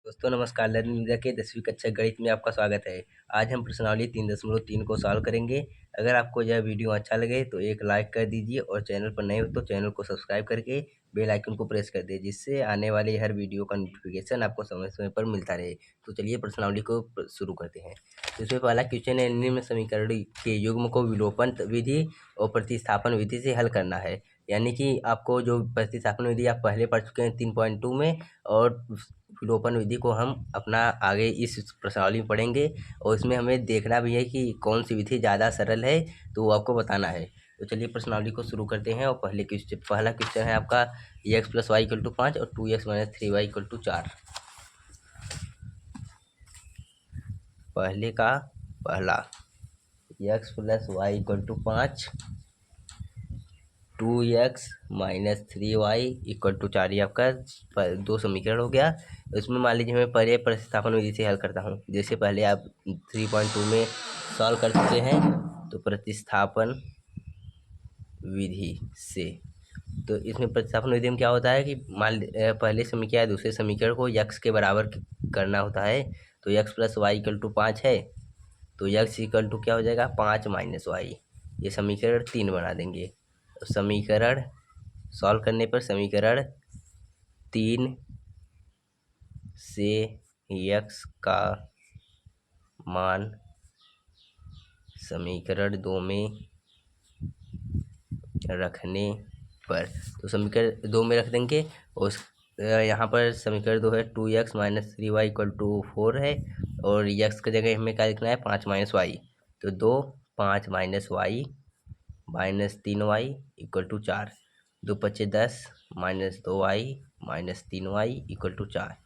दोस्तों नमस्कार। Learning media के 10वीं कक्षा गणित में आपका स्वागत है। आज हम प्रश्नावली 3.3 को सॉल्व करेंगे। अगर आपको यह वीडियो अच्छा लगे तो एक लाइक कर दीजिए और चैनल पर नए हो तो चैनल को सब्सक्राइब करके बेल आइकन को प्रेस कर दीजिए, जिससे आने वाले हर वीडियो का नोटिफिकेशन आपको समय समय पर मिलता रहे। तो चलिए प्रश्नावली को शुरू करते हैं। तो इसमें पहला क्वेश्चन है, निम्न समीकरण के युग्म को विलोपन विधि और प्रतिस्थापन विधि से हल करना है। यानी कि आपको जो प्रतिस्थापन विधि आप पहले पढ़ चुके हैं 3.2 में, और विलोपन विधि को हम अपना आगे इस प्रश्नावली में पढ़ेंगे। और इसमें हमें देखना भी है कि कौन सी विधि ज़्यादा सरल है, तो वो आपको बताना है। तो चलिए प्रश्नावली को शुरू करते हैं। और पहला क्वेश्चन है आपका x + y = 5 और 2x - 3y = 4। पहला x + y = 5, 2x - 3y = 4। ये आपका दो समीकरण हो गया। इसमें मान लीजिए मैं पहले प्रतिस्थापन विधि से हल करता हूँ। जैसे पहले आप 3.2 में सॉल्व कर चुके हैं, तो प्रतिस्थापन विधि से, तो इसमें प्रतिस्थापन विधि में क्या होता है कि पहले समीकरण या दूसरे समीकरण को x के बराबर करना होता है। तो x + y = 5 है, तो x = क्या हो जाएगा, 5 - y। ये समीकरण 3 बना देंगे। तो समीकरण सॉल्व करने पर समीकरण 3 से x का मान समीकरण 2 में रखने पर, तो समीकरण 2 में रख देंगे। और यहाँ पर समीकरण 2 है 2x - 3y = 4 है, और x की जगह हमें क्या लिखना है, 5 - y। तो 2 5 - y - 3y = 4। 2 × 5 = 10 - 2y - 3y = 4।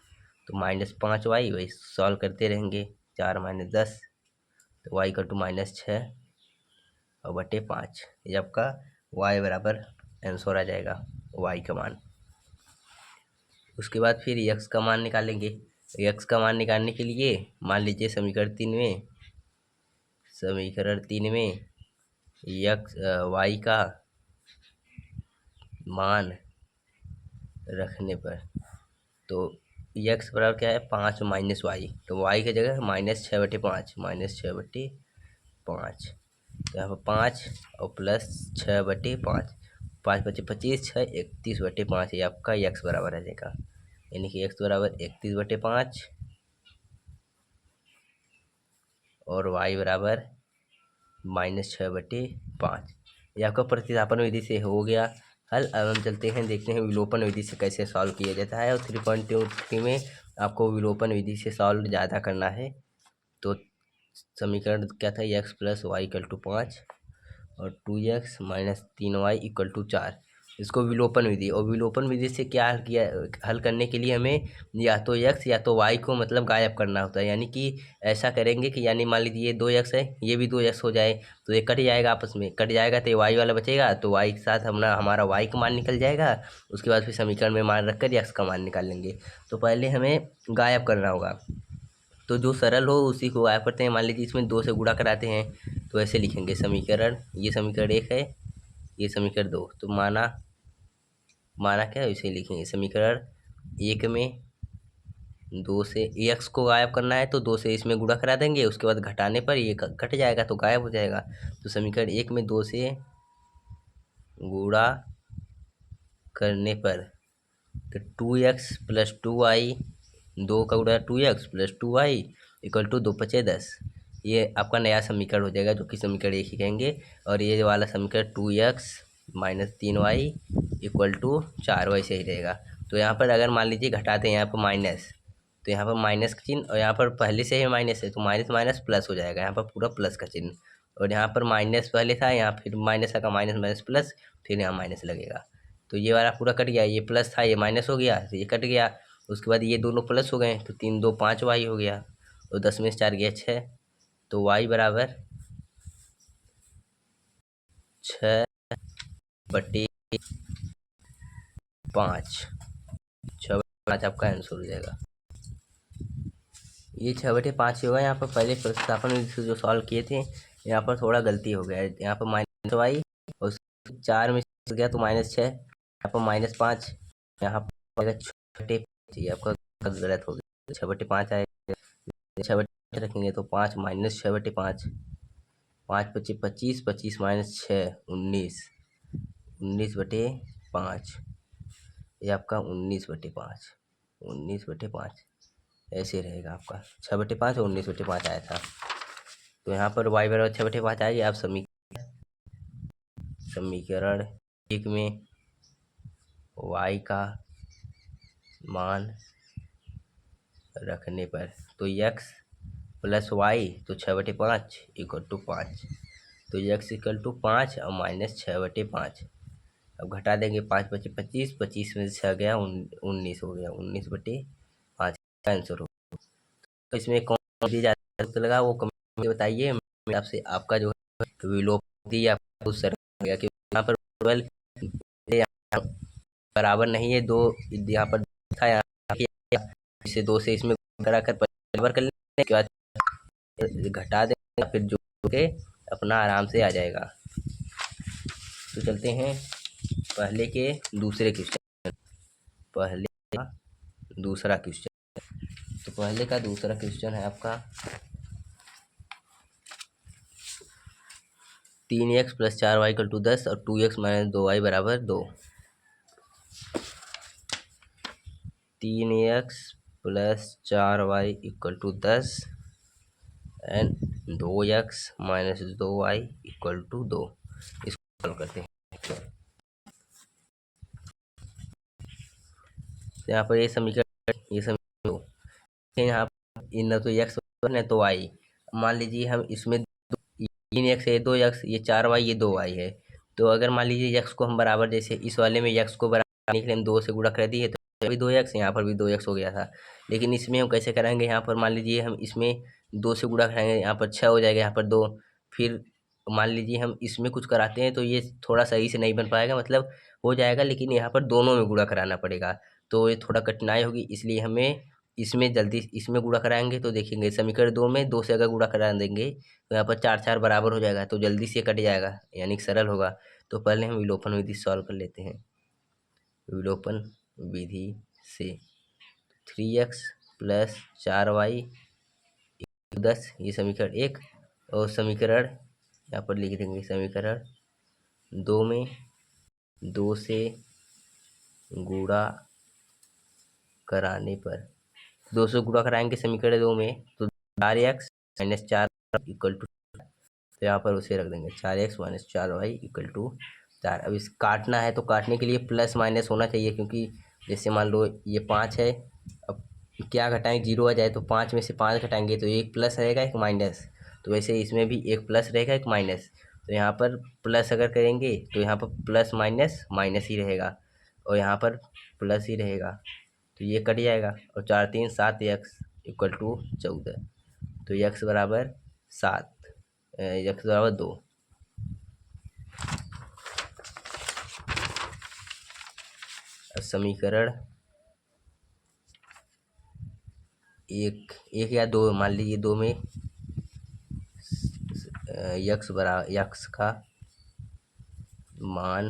तो -5y, वही सॉल्व करते रहेंगे। 4 - 10, तो y = -6 और बटे 5। ये आपका y बराबर आंसर आ जाएगा, y का मान। उसके बाद फिर x का मान निकालेंगे। x का मान निकालने के लिए मान लीजिए समीकरण 3 में y का मान रखने पर, तो x बराबर क्या है, 5 - y। तो y की जगह -6/5, -6/5। यहाँ पर 5 और प्लस 6/5, 5 × 5 = 25, 6 31/5। ये आपका x बराबर आ जाएगा। यानी कि x बराबर 31/5 और y बराबर -6/5। ये आपका प्रतिस्थापन विधि से हो गया हल। अब हम चलते हैं, देखते हैं विलोपन विधि से कैसे सॉल्व किया जाता है। और 3.23 में आपको विलोपन विधि से सॉल्व ज़्यादा करना है। तो समीकरण क्या था, x + y = 5 और 2x - 3y = 4। इसको विलोपन विधि, और विलोपन विधि से क्या हल करने के लिए हमें या तो x या तो y को मतलब गायब करना होता है। यानी कि ऐसा करेंगे कि, यानी मान लीजिए ये 2x है, ये भी 2x हो जाए, तो ये कट जाएगा, आपस में कट जाएगा, तो ये y वाला बचेगा। तो y के साथ हमारा y का मान निकल जाएगा। उसके बाद फिर समीकरण में मान रखकर x का मान निकाल लेंगे। तो पहले हमें गायब करना होगा, तो जो सरल हो उसी को गायब करते हैं। मान लीजिए इसमें 2 से गुणा कराते हैं, तो ऐसे लिखेंगे समीकरण, ये समीकरण 1 है, ये समीकरण 2। तो माना क्या है, इसे लिखेंगे समीकरण 1 में 2 से x को गायब करना है, तो 2 से इसमें गुणा करा देंगे। उसके बाद घटाने पर ये घट जाएगा, तो गायब हो जाएगा। तो समीकरण 1 में 2 से गुणा करने पर, तो 2x + 2y, 2 का गुणा 2x + 2y = 2 × 5 = 10। ये आपका नया समीकरण हो जाएगा, जो कि समीकरण 1 ही कहेंगे। और ये वाला समीकरण 2x - 3y = 4 वैसे ही रहेगा। तो यहाँ पर अगर मान लीजिए घटाते हैं, यहाँ पर माइनस, तो यहाँ पर माइनस का चिन्ह, और यहाँ पर पहले से ही माइनस है, तो माइनस माइनस प्लस हो जाएगा। यहाँ पर पूरा प्लस का चिन्ह, और यहाँ पर माइनस पहले था, यहाँ फिर माइनस का माइनस माइनस प्लस, फिर यहाँ माइनस लगेगा। तो ये वाला पूरा कट गया, ये प्लस था, ये माइनस हो गया, तो ये कट गया। उसके बाद ये दोनों प्लस हो गए, तो 3 × 2 = 5 y हो गया, और 10 में से 4 गया 6। तो y बराबर 6/5, 6/5 आपका आंसर हो जाएगा। ये 6/5 होगा। यहाँ पर पहले प्रतिस्थापन विधि से जो सॉल्व किए थे, यहाँ पर थोड़ा गलती हो गया है। यहाँ पर -y और 4 में से गया तो -6, यहाँ पर -5, यहाँ पर 6/5, ये आपका गलत हो गया। 6/5 आएगा। 6/5 रखेंगे तो 5 माइनस 6/5, 5 पच्चीस 25, 25 माइनस 6 19, 19/5, ये आपका 19/5, 19/5 ऐसे रहेगा आपका। 6/5 और 19/5 आया था। तो यहाँ पर y बराबर 6/5 आएगी। आप समीकरण एक में y का मान रखने पर, तो x प्लस वाई तो 6/5 इक्वल टू 5, तो x इक्वल टू 5 और माइनस 6/5। अब घटा देंगे, 5 25 25, 25 में से 6 गया 19 हो गया, 19/5 आंसर हो। तो इसमें कौन सी ज़्यादा वक्त लगा वो कमेंट में बताइए। मैं आपसे आपका जो है विलोपति आपका उस सरल हो गया, क्योंकि यहाँ पर 12 बराबर नहीं है, दो यहाँ पर था, यहाँ इसे 2 से इसमें करा कर बराबर कर लेने के बाद घटा दें, फिर जोड़ के अपना आराम से आ जाएगा। तो चलते हैं पहले के दूसरे क्वेश्चन, पहले का दूसरा क्वेश्चन। तो पहले का दूसरा क्वेश्चन है आपका 3x plus 4y equal to 10 और 2x माइनस 2y बराबर 2। 3x plus 4y equal to 10 and 2x minus 2y equal to 2। इसको सॉल्व करते हैं। तो यहाँ पर ये समीकरण यहाँ इन तो x है तो y, मान लीजिए हम इसमें 3x है 2x, ये 4y ये 2y है। तो अगर मान लीजिए x को हम बराबर, जैसे इस वाले में x को बराबर करने के लिए हम 2 से गुणा कर दिए तो भी 2x, यहाँ पर भी 2x हो गया था। लेकिन इसमें हम कैसे कराएंगे, यहाँ पर मान लीजिए हम इसमें 2 से गुणा कराएंगे, यहाँ पर 6 हो जाएगा, यहाँ पर 2। फिर मान लीजिए हम इसमें कुछ कराते हैं तो ये थोड़ा सही से नहीं बन पाएगा, मतलब हो जाएगा लेकिन यहाँ पर दोनों में गुणा कराना पड़ेगा, तो ये थोड़ा कठिनाई होगी। इसलिए हमें इसमें जल्दी इसमें गुणा कराएंगे तो देखेंगे समीकरण 2 में 2 से अगर गुणा करा देंगे तो यहाँ पर 4 4 बराबर हो जाएगा, तो जल्दी से कट जाएगा, यानी कि सरल होगा। तो पहले हम विलोपन विधि सॉल्व कर लेते हैं। विलोपन विधि से 3x प्लस 4y 10, ये समीकरण 1, और समीकरण यहाँ पर लिख देंगे समीकरण 2 में 2 से गुणा कराने पर, 2 से गुणा कराएंगे समीकरण 2 में तो 4x माइनस 4 इक्वल टू, तो यहाँ पर उसे रख देंगे 4x minus 4y equal to 4। अब इस काटना है तो काटने के लिए प्लस माइनस होना चाहिए, क्योंकि जैसे मान लो ये 5 है, अब क्या घटाएं, 0 आ जाए तो 5 में से 5 घटाएंगे तो एक प्लस रहेगा एक माइनस, तो वैसे इसमें भी एक प्लस रहेगा एक माइनस। तो यहाँ पर प्लस अगर करेंगे तो यहाँ पर प्लस माइनस माइनस ही रहेगा, और यहाँ पर प्लस ही रहेगा, तो ये कट जाएगा। और 4 3 7 x इक्वल टू 14, तो x बराबर 7, x बराबर 2। समीकरण एक या 2, मान लीजिए 2 में यक्स का मान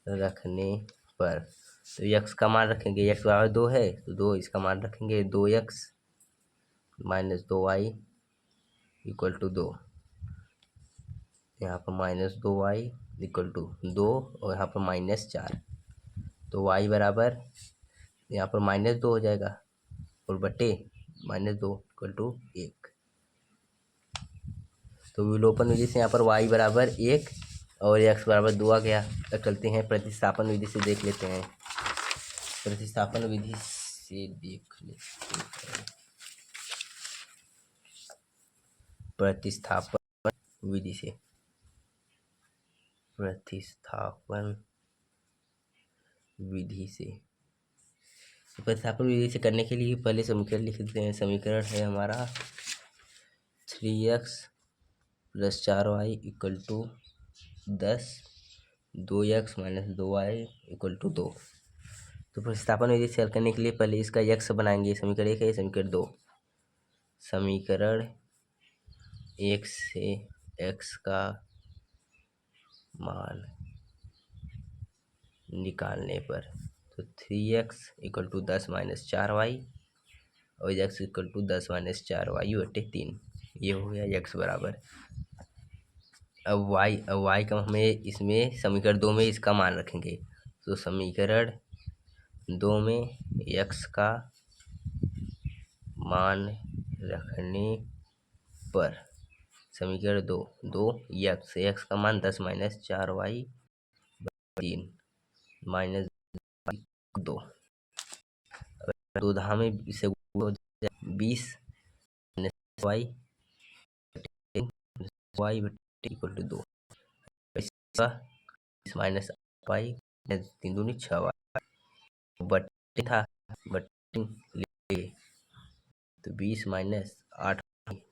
रखने पर, तो यक्स का मान रखेंगे, यक्स बराबर 2 है तो 2, इसका मान रखेंगे 2x minus 2y equal to 2, यहाँ पर माइनस 2y इक्वल टू 2, और यहाँ पर माइनस 4, तो y बराबर यहाँ पर माइनस 2 हो जाएगा और बटे माइनस 2 इक्वल टू 1। तो विलोपन विधि से यहाँ पर y बराबर 1 और x बराबर 2 आ गया। अब चलते हैं प्रतिस्थापन विधि से देख लेते हैं। प्रतिस्थापन विधि से देख लेते हैं। प्रतिस्थापन विधि से, प्रतिस्थापन विधि से, प्रतिस्थापन विधि से करने के लिए पहले समीकरण लिख देते हैं। समीकरण है हमारा 3x plus 4y equal to 10, 2x minus 2y equal to 2। तो प्रतिस्थापन विधि से हल करने के लिए पहले इसका x बनाएंगे, समीकरण 1 है, समीकरण 2। समीकरण 1 से x का मान निकालने पर, तो 3x equal to 10 minus 4y और x equal to 10 minus 4y बटे 3। ये हो गया x बराबर। अब y का हमें इसमें समीकरण 2 में इसका मान रखेंगे। तो समीकरण 2 में x का मान रखने पर समीकरण 2 x का मान 10 माइनस 4y 3 माइनस 2 दो दहा में इसे 20 minus y equal to 2 minus y 3 दूनी 6y बटे था बटे तो 20 माइनस 8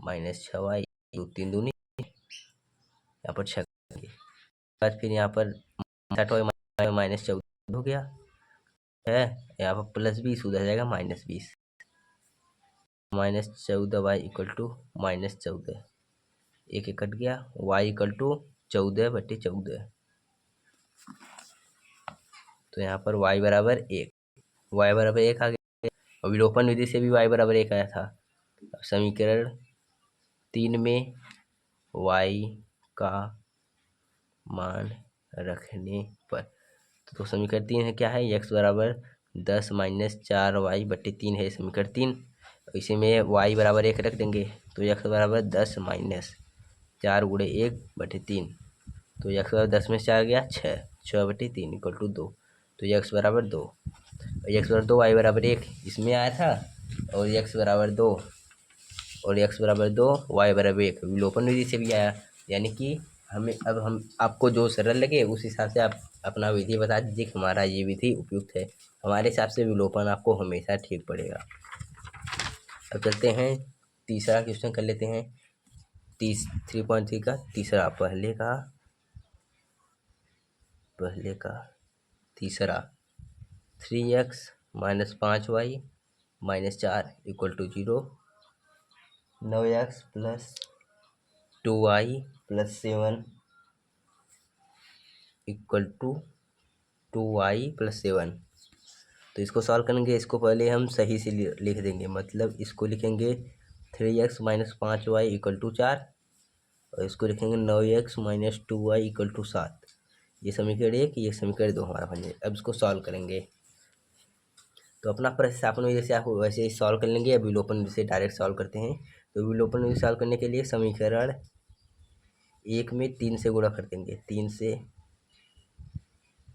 माइनस 6y 3 दूनी यहाँ पर 6 बाद फिर यहाँ पर 60y माइनस 14 हो गया है। यहाँ पर प्लस 20 उधर जाएगा minus 20 minus 14y equal to minus 14 एक कट गया y इक्वल टू 14 बटे 14। तो यहाँ पर y बराबर 1 आ गया और विलोपन विधि से भी y बराबर 1 आया था। अब समीकरण 3 में y का मान रखने पर तो समीकरण 3 है क्या है x बराबर 10 माइनस 4y बटे 3 है समीकरण 3। इसी में y बराबर 1 रख देंगे तो x बराबर 10 माइनस 4 गुणे 1 बटे 3 तो x बराबर 10 में 4 गया 6 बटे 3 इक्वल टू 2 तो x बराबर 2 x बराबर 2 y बराबर 1 इसमें आया था और x बराबर 2 और x बराबर 2 y बराबर 1 विलोपन विधि से भी आया। यानी कि हम आपको जो सरल लगे उस हिसाब से आप अपना विधि बता दीजिए कि हमारा ये विधि उपयुक्त है। हमारे हिसाब से विलोपन आपको हमेशा ठीक पड़ेगा। अब चलते हैं तीसरा क्वेश्चन कर लेते हैं 3.3 का तीसरा पहले का तीसरा 3x minus 5y minus 4 equal to 0 9x plus 2y plus 7 equal to 2y plus 7। तो इसको सॉल्व करेंगे। इसको पहले हम सही से लिख देंगे मतलब इसको लिखेंगे 3x minus 5y equal to 4 और इसको लिखेंगे 9x minus 2y equal to 7। ये समीकरण 1 ये समीकरण 2 हमारा बन जाए। अब इसको सॉल्व करेंगे तो अपना प्रतिस्थापन विधि से आप वैसे ही सॉल्व कर लेंगे। अब विलोपन विधि से डायरेक्ट सॉल्व करते हैं। तो विलोपन विधि सॉल्व करने के लिए समीकरण 1 में 3 से गुणा कर देंगे। 3 से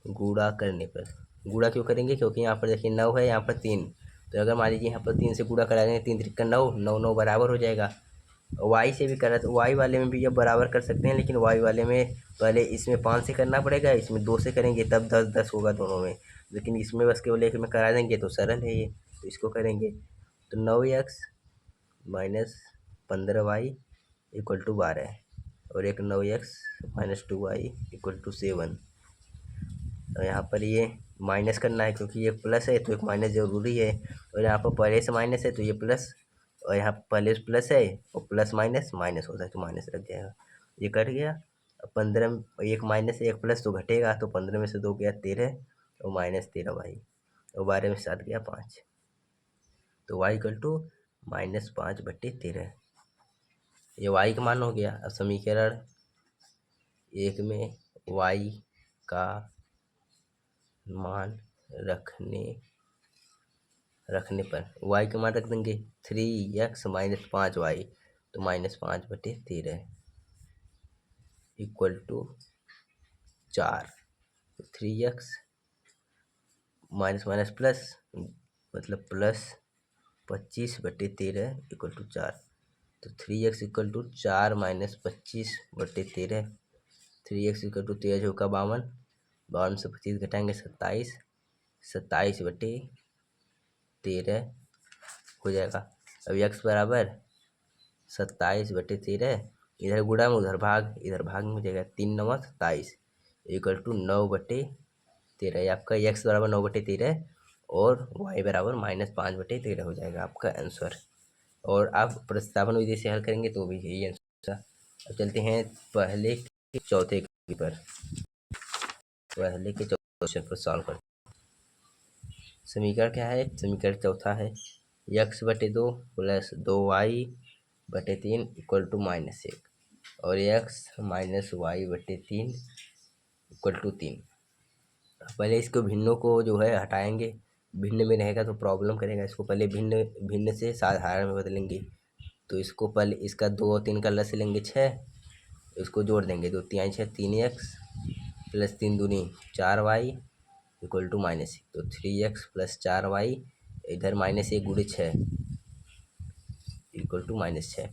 गुणा करने पर गुणा क्यों करेंगे क्योंकि यहाँ पर देखिए 9 है यहाँ पर 3 तो अगर मान लीजिए यहाँ पर 3 से गुणा करा देंगे 3 3 का 9 बराबर हो जाएगा। y से भी करा तो y वाले में भी अब बराबर कर सकते हैं लेकिन y वाले में पहले इसमें 5 से करना पड़ेगा इसमें 2 से करेंगे तब 10 होगा दोनों में। लेकिन इसमें बस केवल एक में करा देंगे तो सरल है ये। तो इसको करेंगे तो 9x minus 15y equal to 12 और एक 9x minus 2y equal to 7। तो यहाँ पर ये माइनस करना है क्योंकि ये प्लस है तो एक माइनस ज़रूरी है और यहाँ पर पहले से माइनस है तो ये प्लस और यहाँ पहले से प्लस है और प्लस माइनस माइनस होता है तो माइनस रख जाएगा। ये कट गया। अब 15 एक माइनस एक प्लस तो घटेगा तो 15 में से 2 गया 13 और माइनस 13y और 12 में 7 गया 5 तो y इक्वल टू माइनस 5 बटे 13 ये y का मान हो गया। अब समीकरण 1 में y का मान रखने पर y का मान रख देंगे 3x माइनस 5y तो माइनस 5 बटे 13 इक्वल टू 4 तो 3x माइनस माइनस प्लस मतलब प्लस 25 बटे 13 इक्वल टू 4 तो 3x इक्वल टू 4 माइनस 25 बटे 13 3x इक्वल टू 13 होगा 52 से 25 घटाएंगे 27 बटे 13 हो जाएगा। अब x बराबर 27 बटे 13 इधर गुणा में उधर भाग इधर भाग में हो जाएगा 3 9 27 इक्वल टू 9 बटे 13 आपका x बराबर 9 बटे 13 और y बराबर माइनस 5 बटे 13 हो जाएगा आपका आंसर। और आप प्रतिस्थापन विधि से हल करेंगे तो भी यही आंसर। अब चलते हैं पहले के चौथे पर सॉल्व करते समीकरण क्या है, समीकरण चौथा है, x/2 plus 2y/3 equal to -1 और x-y/3 इक्वल टू 3। पहले इसको भिन्नों को जो है हटाएंगे, भिन्न में रहेगा तो प्रॉब्लम करेगा, इसको पहले भिन्न भिन्न से साधारण में बदलेंगे। तो इसको पहले इसका 2 और 3 का लस लेंगे 6, इसको जोड़ देंगे, 2 3 6 3x प्लस 3 दूनी 4y इक्वल टू -1। तो 3x प्लस 4y इधर -1 गुणे 6 इक्वल टू -6।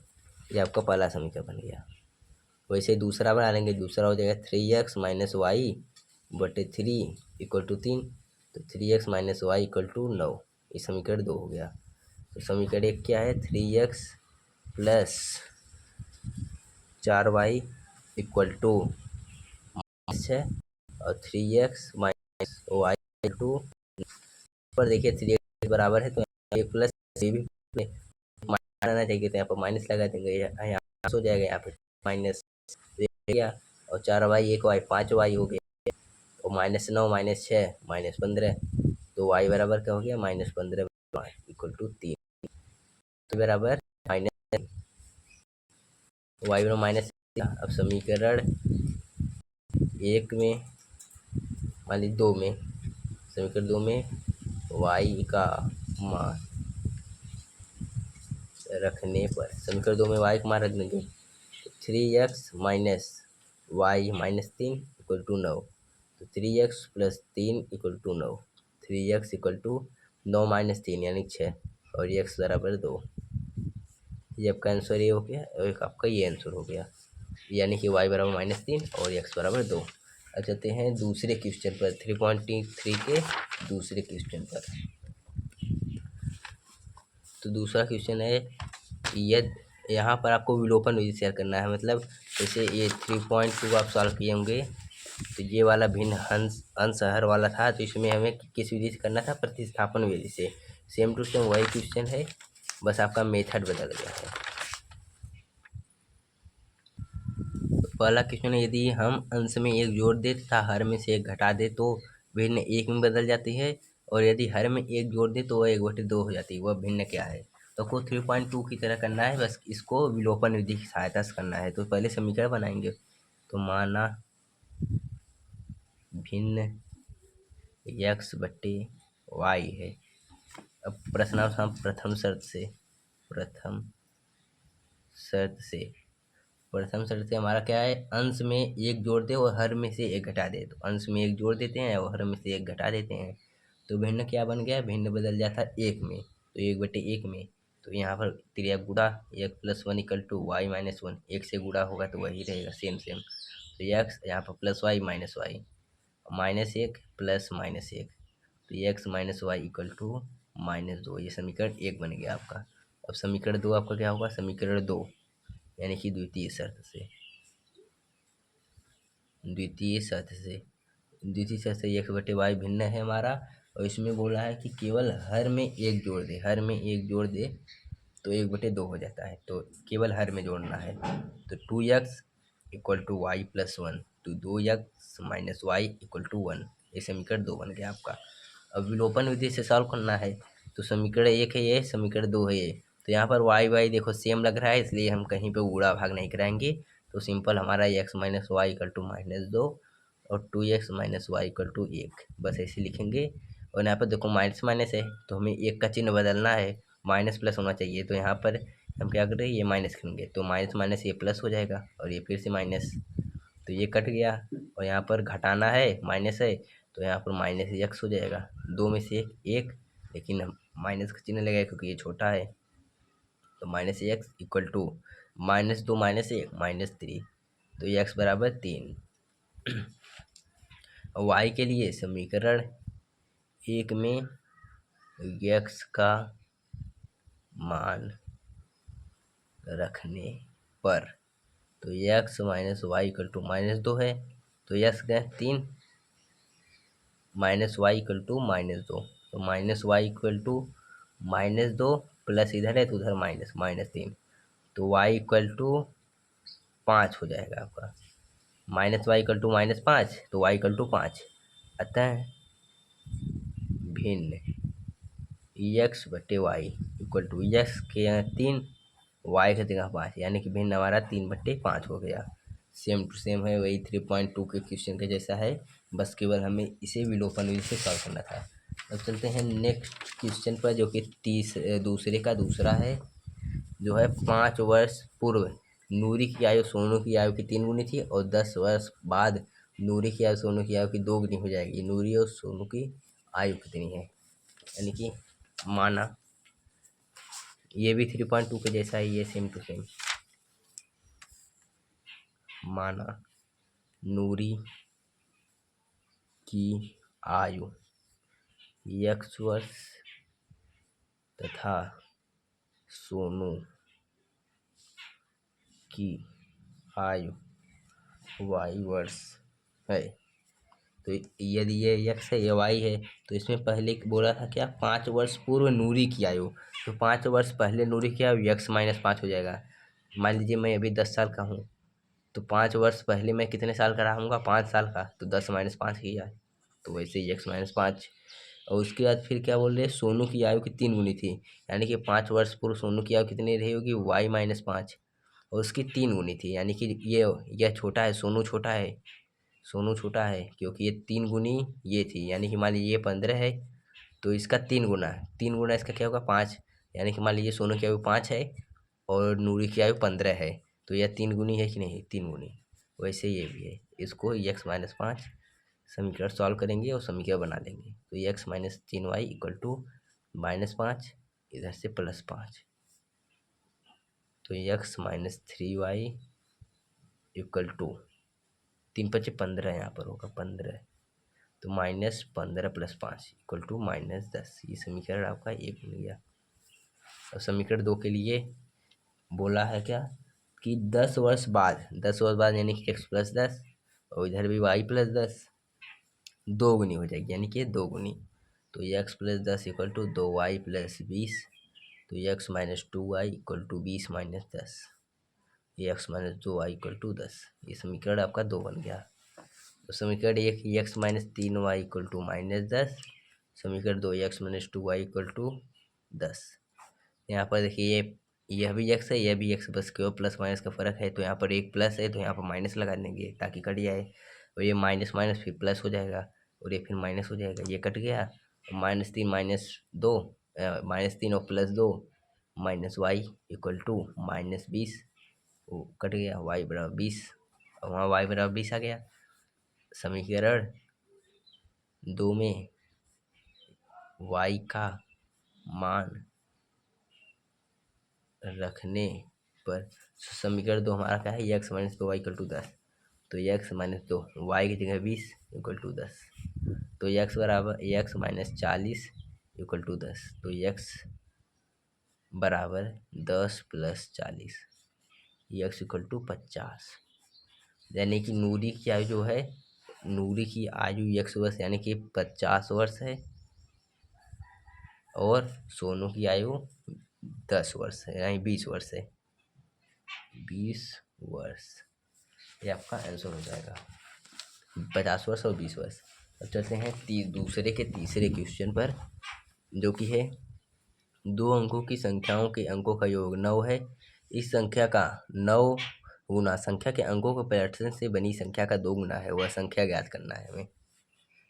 ये आपका पहला समीकरण बन गया। वैसे दूसरा बना लेंगे, दूसरा हो जाएगा 3x माइनस वाई बटे 3 इक्वल टू 3। तो 3x minus y equal to 9। ये समीकरण 2 हो गया। तो समीकरण 1 क्या है, 3x plus 4y equal to 6 और 3x minus y equal to, पर देखिए 3x बराबर है तो एक प्लस ये भी माइनस आना चाहिए, तो यहाँ पर माइनस लगा देंगे, यहाँ हो जाएगा, यहाँ पे माइनस गया और 4y 1y 5y हो गया और -9 -6 -15। तो y बराबर क्या हो गया, -15 इक्वल टू 3। तो बराबर माइनस वाई बराबर माइनस। अब समीकरण 1 में मान लीजिए 2 में, समीकरण 2 में y का मान रखने पर, समीकरण 2 में y का मान रख देंगे, 3x minus y -3 equal to 9। तो 3x plus 3 equal to 9, 3x equal to 9 minus 3 यानी 6 और x बराबर 2। ये आपका आंसर ये हो गया और एक आपका ये आंसर हो गया, यानी कि y बराबर -3 और x बराबर 2। अब चलते हैं दूसरे क्वेश्चन पर, 3.3 के दूसरे क्वेश्चन पर। तो दूसरा क्वेश्चन है, यदि यहाँ पर आपको विलोपन विधि शेयर करना है, मतलब जैसे ये 3.2 आप सॉल्व किए होंगे तो ये वाला भिन्न अंश हर वाला था, तो इसमें हमें किस विधि से करना था, प्रतिस्थापन विधि से। सेम टू सेम वही क्वेश्चन है, बस आपका मेथड बदल गया है। तो पहला क्वेश्चन है, यदि हम अंश में 1 जोड़ दे तथा हर में से 1 घटा दे तो भिन्न 1 में बदल जाती है, और यदि हर में 1 जोड़ दे तो वह 1/2 हो जाती है। वह भिन्न क्या है, तो आपको 3.2 की तरह करना है, बस इसको विलोपन विधि की सहायता से करना है। तो पहले समीकरण बनाएंगे, तो माना भिन्न x/y है। अब प्रश्नार्थ हम प्रथम शर्त से हमारा क्या है, अंश में 1 जोड़ दे और हर में से 1 घटा दे। तो अंश में 1 जोड़ देते हैं और हर में से 1 घटा देते हैं, तो भिन्न क्या बन गया, भिन्न बदल जाता है 1 में, तो 1/1 में। तो यहाँ पर त्रिया गुणा x plus 1 equal to y minus 1, 1 से गुणा होगा तो वही रहेगा सेम। तो x यहाँ पर plus y minus y, -1 plus -1, तो x minus y equal to -2। ये समीकरण 1 बन गया आपका। अब समीकरण 2 आपका क्या होगा, समीकरण 2 यानी कि द्वितीय शर्त से x/y भिन्न है हमारा, और इसमें बोला है कि केवल हर में 1 जोड़ दे, तो 1/2 हो जाता है, तो केवल हर में जोड़ना है। तो 2x equal to Y plus 1, तो 2x minus y equal to 1। ये समीकरण 2 बन गया आपका। अब विलोपन विधि से सॉल्व करना है, तो समीकरण 1 है ये, समीकरण 2 है ये। तो यहाँ पर y देखो सेम लग रहा है, इसलिए हम कहीं पे गुणा भाग नहीं कराएंगे। तो सिंपल हमारा x minus y equal to -2 और 2x minus y equal to 1, बस ऐसे लिखेंगे। और यहाँ पर देखो माइनस माइनस है, तो हमें 1 का चिन्ह बदलना है, माइनस प्लस होना चाहिए। तो यहाँ पर हम क्या कर रहे हैं, ये माइनस करेंगे, तो माइनस माइनस ये प्लस हो जाएगा और ये फिर से माइनस, तो ये कट गया। और यहाँ पर घटाना है, माइनस है, तो यहाँ पर -x हो जाएगा, 2 में से 1, लेकिन हम माइनस का चिन्ह लगाए क्योंकि ये छोटा है। तो -x इक्वल टू -2 -1 -3, तो x बराबर 3। y के लिए समीकरण 1 में x का मान रखने पर, तो x minus y equal to -2 है, तो x गए 3 माइनस वाई इक्वल टू -2, तो minus y equal to -2 plus इधर है तो उधर -3, तो y इक्वल टू 5 हो जाएगा आपका। -y इक्वल टू -5, तो y इक्वल टू 5। अतः भिन्न एक्स बटे वाई इक्वल टू एक्स के यहाँ 3, वाई की जगह 5, यानी कि भिन्न हमारा 3/5 हो गया। सेम टू सेम है, वही 3.2 के क्वेश्चन के जैसा है, बस केवल हमें इसे विलोपन विधि से सॉल्व करना था। अब चलते हैं नेक्स्ट क्वेश्चन पर, जो कि दूसरे का दूसरा है, जो है 5 वर्ष पूर्व नूरी की आयु सोनू की आयु की 3 गुनी थी, और 10 वर्ष बाद नूरी की आयु सोनू की आयु की 2 गुनी हो जाएगी। नूरी और सोनू की आयु कितनी है, यानी कि माना ये भी 3.2 के जैसा है, ये सेम टू सेम। माना नूरी की आयु x वर्ष तथा सोनू की आयु y वर्ष है। तो यदि ये x है, ये y है, तो इसमें पहले बोला था क्या, 5 वर्ष पूर्व नूरी की आयु, तो 5 वर्ष पहले नूरी की आयु x-5 हो जाएगा। मान लीजिए मैं अभी 10 साल का हूँ, तो 5 वर्ष पहले मैं कितने साल का रहा हूँगा, 5 साल का, तो 10-5 ही है, तो वैसे ही x-5। और उसके बाद फिर क्या बोल रहे हैं, सोनू की आयु की 3 गुनी थी, यानी कि 5 वर्ष पूर्व सोनू की आयु कितनी रही होगी, y-5, और उसकी 3 गुनी थी, यानी कि यह छोटा है, सोनू छोटा है, सोनू छोटा है, क्योंकि ये 3 गुनी ये थी, यानी कि मान लीजिए ये 15 है, तो इसका 3 गुना इसका क्या होगा, 5, यानी कि मान लीजिए सोनू की आयु 5 है और नूरी की आयु 15 है, तो यह 3 गुनी है कि नहीं, 3 गुनी। वैसे ये भी है, इसको x-5 समीकरण सॉल्व करेंगे और समीकरण बना लेंगे। तो x-3y इक्वल टू -5, इधर से +5, तो x-3y इक्वल टू 3×5 15 यहाँ पर होगा 15, तो -15 + 5 इक्वल टू -10। ये समीकरण आपका एक बन गया। अब समीकरण 2 के लिए बोला है क्या, कि 10 वर्ष बाद यानी कि x+10, और इधर भी y+10, 2 गुनी हो जाएगी, यानी कि 2 गुनी, तो x+10 इक्वल टू 2y+20, तो x-2y equal to 20-10, x-2y equal to 10। ये समीकरण आपका 2 बन गया। तो समीकरण 1 x-3y इक्वल टू -10, समीकरण 2 x-2y इक्वल टू 10। यहाँ पर देखिए यह भी x है, यह भी x, बस केवल प्लस माइनस का फ़र्क है, तो यहाँ पर एक प्लस है तो यहाँ पर माइनस लगा देंगे ताकि कट जाए, और ये माइनस माइनस फिर प्लस हो जाएगा, और ये फिर माइनस हो जाएगा, ये कट गया, -3 -2 और +2 -y इक्वल टू -20, वो कट गया, y=20, और वहाँ y=20 आ गया। समीकरण 2 में y का मान रखने पर समीकरण 2 हमारा क्या है, x-2y इक्वल टू 10, तो x-2 y की जगह 20 इक्वल टू 10, तो x-40 इक्वल टू 10, तो x बराबर 10 + 40, x इक्वल टू 50, यानी कि नूरी की आयु जो है, नूरी की आयु x वर्ष यानी कि 50 वर्ष है, और सोनू की आयु 10 वर्ष है, यानी 20 वर्ष है, 20 वर्ष, ये आपका आंसर हो जाएगा, 50 वर्ष और 20 वर्ष। अब चलते हैं दूसरे के तीसरे क्वेश्चन पर, जो कि है 2 अंकों की संख्याओं के अंकों का योग 9 है। इस संख्या का 9 गुना संख्या के अंकों के परिवर्तन से बनी संख्या का 2 गुना है, वह संख्या ज्ञात करना है हमें।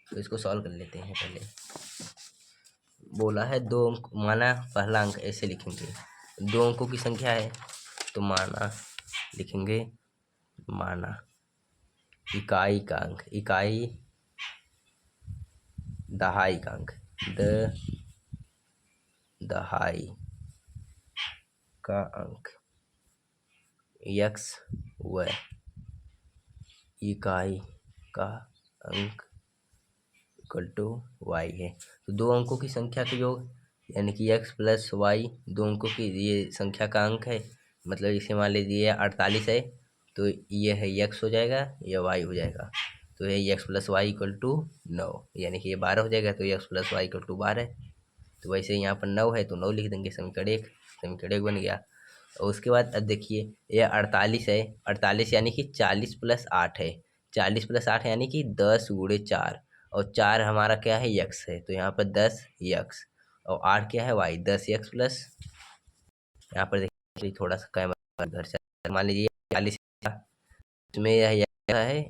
तो इसको सॉल्व कर लेते हैं। पहले बोला है 2 अंक, माना पहला अंक ऐसे लिखेंगे, 2 अंकों की संख्या है, तो माना लिखेंगे, माना इकाई का अंक, इकाई दहाई का अंक, दहाई का अंक x व इकाई का अंक इक्वल टू y है। तो 2 अंकों की संख्या का योग यानी कि x + y, 2 अंकों की ये संख्या का अंक है, मतलब इसे मान लीजिए 48 है, तो ये है x हो जाएगा, ये y हो जाएगा, तो ये x + y इक्वल टू 9, यानी कि ये 12 हो जाएगा, तो x + y इक्वल टू 12। तो वैसे यहाँ पर 9 है तो 9 लिख देंगे, समीकरण 1 बन गया। और उसके बाद अब देखिए ये 48 है, 48 यानी कि 40 + 8 है, 40 + 8 यानी कि 10 × 4, और 4 हमारा क्या है, x है, तो यहाँ पर 10 x, और आर क्या है वाई, 10x प्लस, यहाँ पर देखिए थोड़ा सा कैमरा इधर से, मान लीजिए 40 इसमें यह है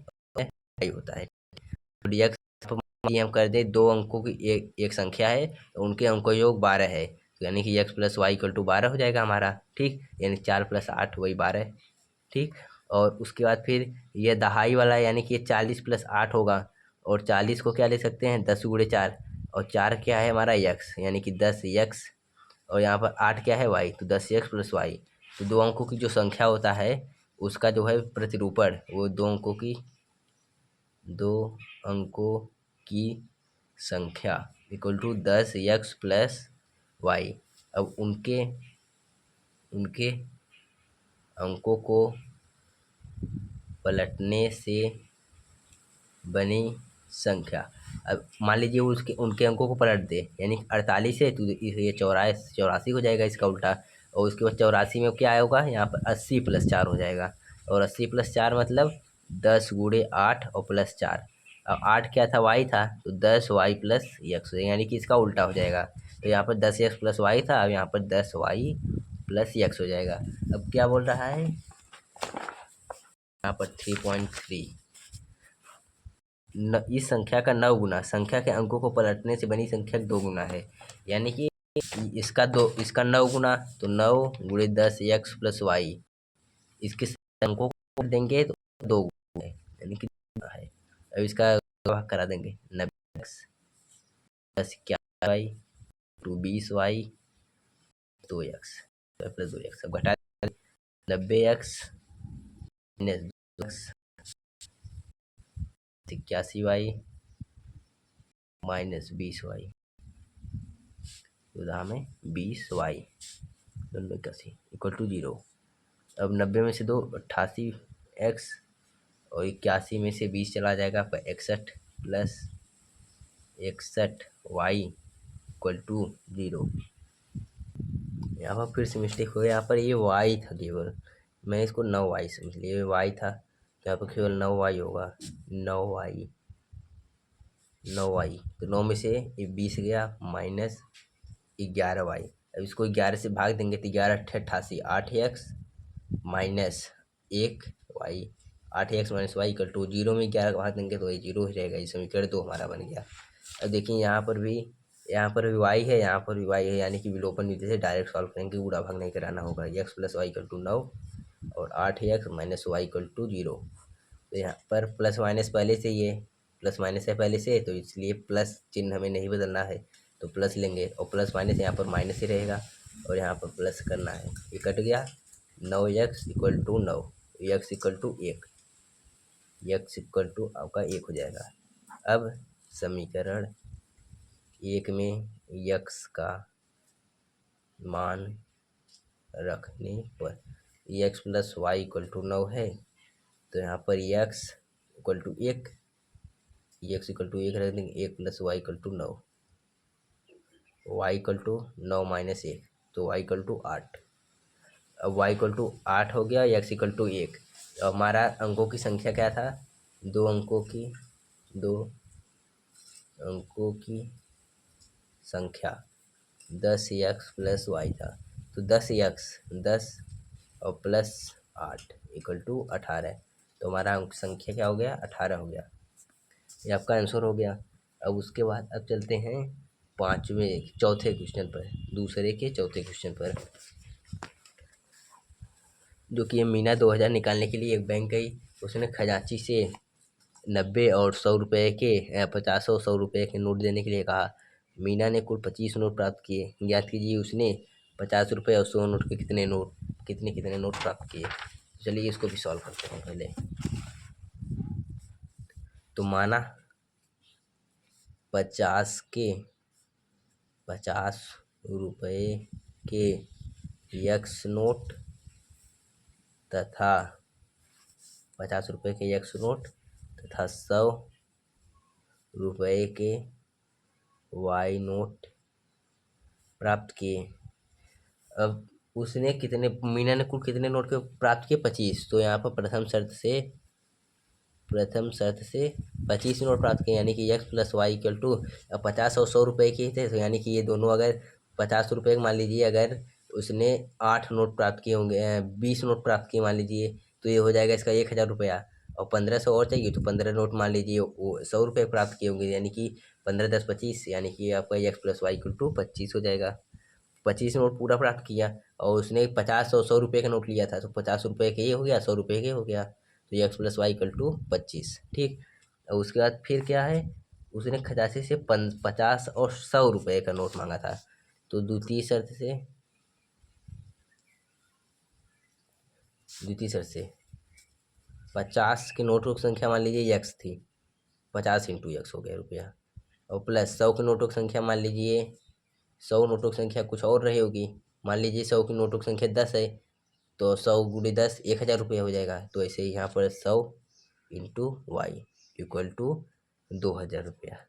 y होता है। तो dx हम कर दे, दो अंकों की एक संख्या है तो उनके अंकों योग 12 है, तो यानी कि x plus Y equal to 12 हो जाएगा हमारा, ठीक। यानी 4 प्लस 8 वही 12, ठीक। और उसके बाद फिर ये दहाई वाला, यानी कि 40 प्लस 8 होगा, और 40 को क्या ले सकते हैं 10 गुणे 4, और 4 क्या है हमारा x, यानी कि 10x, और यहाँ पर 8 क्या है y, तो 10x प्लस वाई। तो दो अंकों की जो संख्या होता है उसका जो है प्रतिरूपण, वो दो अंकों की संख्या equal to 10x plus Y. अब उनके उनके अंकों को पलटने से बनी संख्या। अब मान लीजिए उसके उनके अंकों को पलट दे, यानी 48 है तो ये 84 हो जाएगा इसका उल्टा, और उसके बाद 84 में क्या होगा, यहाँ पर 80 प्लस 4 हो जाएगा, और 80 प्लस 4 मतलब 10 गुणे 8 और प्लस 4। अब 8 क्या था, वाई था, तो 10y प्लस एक्स, यानी कि इसका उल्टा हो जाएगा। तो यहाँ पर 10x प्लस वाई था, अब यहाँ पर 10y प्लस एक्स हो जाएगा। अब क्या बोल रहा है यहाँ पर 3.3, इस संख्या का 9 गुना, संख्या के अंकों को पलटने से बनी संख्या 2 गुना है, यानी कि इसका 9 गुना, तो 9 गुणे 10x प्लस वाई, इसके अंकों को देंगे तो 2 गुना है, यानी कि है। अब इसका भाग करा देंगे, 90x प्लस क्या Y to 20y 2x plus 2x, अब घटा 90x minus 2x 81y minus 20y, में 20y दोनों 81 इक्वल टू 0। अब 90 में से 2 88x, और 81 में से 20 चला जाएगा आपका 61 प्लस 61y इक्वल टू 0। यहाँ पर फिर से मिस्टेक हो गया, यहाँ पर ये y था केवल, मैं इसको 9y समझ लिया, ये y था, तो यहाँ पर केवल 9y होगा, 9y तो 9 में से ये 20 गया माइनस 11y। अब इसको 11 से भाग देंगे तो 11 88, 8x minus 1y, 8x minus y equal to 0 में 11 का भाग देंगे तो ये 0 हो जाएगा, ये समीकरण 2 हमारा बन गया। अब देखिए यहाँ पर भी y है, यहाँ पर भी y है, यानी कि विलोपन विधि से डायरेक्ट सॉल्व करेंगे, गुणा भाग नहीं कराना होगा। x plus Y equal to 9 और 8x minus y equal to 0। तो यहाँ पर प्लस माइनस पहले से, ये प्लस माइनस है पहले से, तो इसलिए प्लस चिन्ह हमें नहीं बदलना है, तो प्लस लेंगे, और प्लस माइनस यहाँ पर माइनस ही रहेगा, और यहाँ पर प्लस करना है, ये कट गया। 9x equal to 9, x equal to 1, x equal to आपका 1 हो जाएगा। अब समीकरण 1 में x का मान रखने पर x plus Y equal to 9 है, तो यहाँ पर x equal to 1, x equal to 1 रख देंगे, 1 plus Y equal to 9, y equal to 9 minus 1, तो वाई इक्वल टू 8। अब y इक्वल टू 8 हो गया, x इक्वल टू 1। तो हमारा अंकों की संख्या क्या था, दो अंकों की संख्या 10x प्लस वाई था, तो 10 और प्लस 8 इक्वल टू 18, तो हमारा अंक संख्या क्या हो गया, 18 हो गया। ये आपका आंसर हो गया। अब उसके बाद अब चलते हैं चौथे क्वेश्चन पर, दूसरे के चौथे क्वेश्चन पर, जो कि मीना 2000 निकालने के लिए एक बैंक गई, उसने खजांची से 90 और 100 रुपये के 50 और 100 रुपये के नोट देने के लिए कहा। मीना ने कुल 25 नोट प्राप्त किए, ज्ञात कीजिए उसने 50 रुपये और 100 नोट के कितने नोट प्राप्त किए। चलिए इसको भी सॉल्व करते हैं पहले। तो माना 50 रुपये के यक्स नोट तथा 50 रुपये के यक्स नोट तथा 100 रुपये के वाई नोट प्राप्त किए। अब मीना ने कुल कितने नोट के प्राप्त किए, 25। तो यहाँ पर प्रथम शर्त से प्रथम शर्त से 25 नोट प्राप्त किए, यानी कि x plus Y equal to 50 और 100 रुपये के थे, तो यानी कि ये दोनों अगर 50 रुपये मान लीजिए, अगर उसने 8 नोट प्राप्त किए होंगे, 20 नोट प्राप्त किए मान लीजिए, तो ये हो जाएगा इसका 1000 रुपया। और 1500 और चाहिए तो 15 नोट मान लीजिए, वो 100 रुपये प्राप्त किए होंगे, यानी कि 15 × 10 = 25, यानी कि आपका x plus Y equal to 25 हो जाएगा। 25 नोट पूरा प्राप्त किया और उसने 50 और 100 रुपये का नोट लिया था, तो 50 रुपये के ये हो गया, 100 रुपये के हो गया, तो x plus Y equal to 25। ठीक। और उसके बाद फिर क्या है, उसने खजासी से 50 और 100 रुपये का नोट मांगा था, तो द्वितीय शर्त से 50 के नोटों की संख्या मान लीजिए एक्स थी, 50 × x हो गया रुपया, और प्लस 100 के नोटों की संख्या मान लीजिए, 100 नोटों की संख्या कुछ और रही होगी, मान लीजिए 100 की नोटों की संख्या 10 है, तो 100 × 10 1000 रुपये हो जाएगा। तो ऐसे ही यहाँ पर 100 × y इक्वल टू 2000 रुपया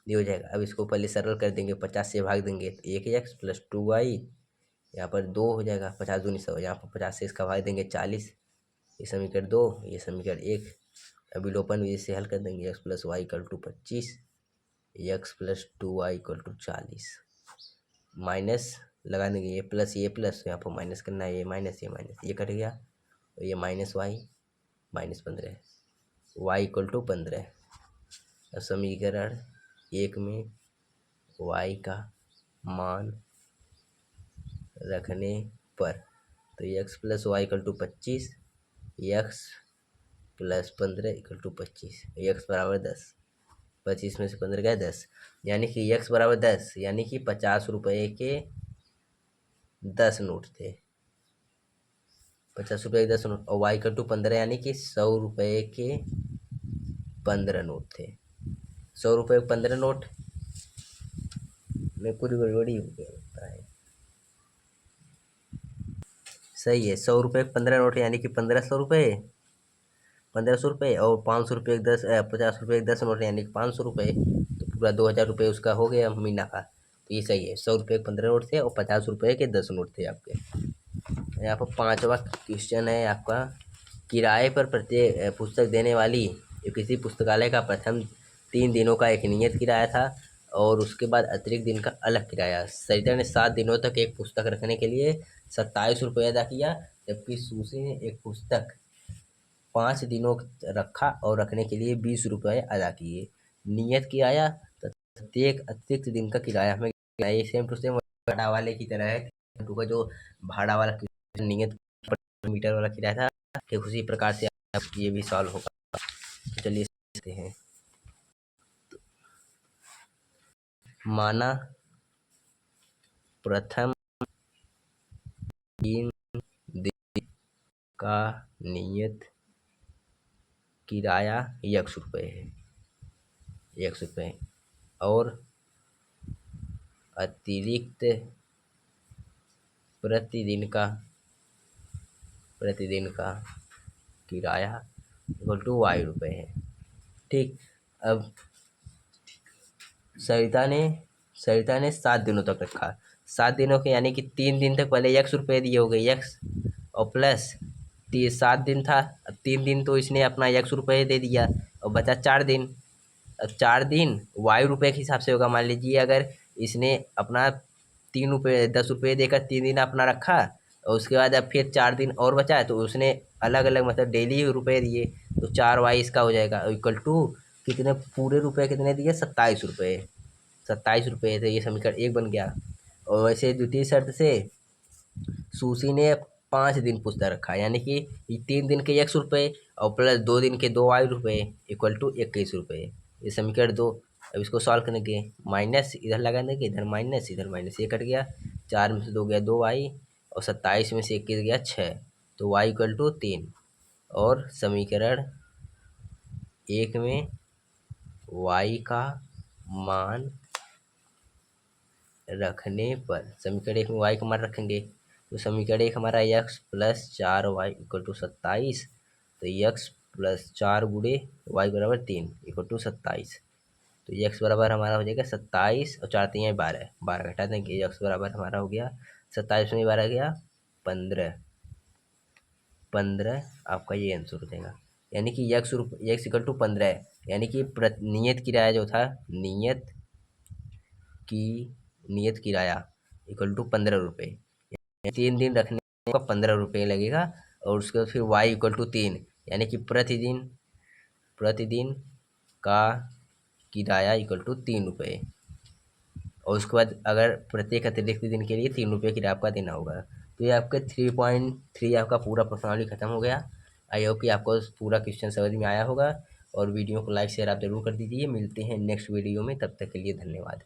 ये हो जाएगा। अब इसको पहले सरल कर देंगे, 50 से भाग देंगे तो 1x प्लस 2y, यहाँ पर 2 हो जाएगा, 50 दूनी 100, यहाँ पर 50 से इसका भाग देंगे 40, ये समीकरण 2, ये समीकरण 1। अब विलोपन विधि से हल कर देंगे, x plus Y equal to 25, x plus 2y equal to 40, minus लगा देंगे, ये प्लस यहाँ पर माइनस करना है, ये माइनस ये कट गया, और ये minus Y -15, Y equal to 15। अब समीकरण 1 में y का मान रखने पर, तो x plus Y equal to 25, x plus 15 equal to 25, X बराबर 10, 25 में से 15 गया 10, यानी कि एक्स बराबर 10, यानी कि 50 रुपये के 10 नोट थे, 50 रुपये के 10 नोट, और वाई इक्वल टू 15, यानी कि 100 रुपये के 15 नोट थे, 100 रुपये के 15 नोट में पूरी गड़बड़ी हो गया लगता है। सही है, 100 रुपये के 15 नोट, यानी कि 1500 रुपये, 1500 रुपये, और 500 रुपये के 10, 50 रुपये के 10 नोट, यानी कि 500 रुपये, तो पूरा 2000 रुपये उसका हो गया महीना का। तो ये सही है, 100 रुपये के 15 नोट थे और 50 रुपये के 10 नोट थे आपके। यहाँ पर 5वां क्वेश्चन है आपका, किराए पर प्रत्येक पुस्तक देने वाली किसी पुस्तकालय का प्रथम 3 दिनों का एक नियत किराया था, और उसके बाद अतिरिक्त दिन का अलग किराया। सरिता ने 7 दिनों तक एक पुस्तक रखने के लिए 27 रुपये अदा किया, जबकि सुशी ने एक पुस्तक 5 दिनों रखा और रखने के लिए 20 रुपये अदा किए। नियत किराया तथा प्रत्येक अतिरिक्त दिन का किराया हमें, ये सेम टू सेम भाड़ा वाले की तरह है, का जो भाड़ा वाला नियत मीटर वाला किराया था, ठीक उसी प्रकार से ये भी सॉल्व होगा। तो चलिए देखते हैं। माना प्रथम 3 दिन का नियत किराया 100 रुपये है, 100 रुपये, और अतिरिक्त प्रतिदिन का किराया इक्वल टू वाई रुपये है। ठीक। अब सरिता ने 7 दिनों तक रखा, 7 दिनों के, यानी कि 3 दिन तक पहले 100 रुपये दिए हो गए एक्स, और प्लस 7 दिन था, अब 3 दिन तो इसने अपना 100 रुपये दे दिया, और बचा 4 दिन। अब 4 दिन वाई रुपये के हिसाब से होगा, मान लीजिए अगर इसने अपना 3 रुपये 10 रुपये देकर 3 दिन अपना रखा, और उसके बाद अब फिर 4 दिन और बचा है, तो उसने अलग अलग मतलब डेली रुपये दिए, तो 4y इसका हो जाएगा इक्वल टू कितने, पूरे रुपये कितने दिए, 27 रुपये, 27 रुपये, तो ये समीकरण 1 बन गया। और वैसे द्वितीय शर्त से सुशी ने 5 दिन पुस्तक रखा, यानी कि 3 दिन के 100 रुपये और प्लस 2 दिन के 2y रुपये इक्वल टू 21 रुपये, ये समीकरण 2। अब इसको सॉल्व करेंगे, माइनस इधर लगा देंगे, इधर माइनस, ये कट गया, 4 में से 2 गया 2y, और 27 में से 21 गया 6, तो y इक्वल टू 3। और समीकरण 1 में y का मान रखने पर, समीकरण 1 में y का मान रखेंगे, तो समीकरण 1 हमारा x plus 4y equal to 27, तो x प्लस 4 गुणे y बराबर 3 इक्वल टू 27, तो x बराबर हमारा हो जाएगा 27, और 4 3 12, 12 घटा देंगे, x बराबर हमारा हो गया 27 में 12 गया 15, आपका ये आंसर हो जाएगा। यानी कि x इक्वल टू 15, यानी कि नियत किराया जो था, नियत किराया इक्वल टू 15 रुपये। 3 दिन रखने का 15 रुपये लगेगा। और उसके बाद फिर y इक्वल टू 3, यानी कि प्रतिदिन का किराया इक्वल टू 3 रुपये। और उसके बाद अगर प्रत्येक अतिरिक्त दिन के लिए 3 रुपये किराया आपका देना होगा। तो ये आपका 3.3 आपका पूरा प्रश्नावली खत्म हो गया। आई होप कि आपको पूरा क्वेश्चन समझ में आया होगा। और वीडियो को लाइक शेयर आप जरूर कर दीजिए। मिलते हैं नेक्स्ट वीडियो में, तब तक के लिए धन्यवाद।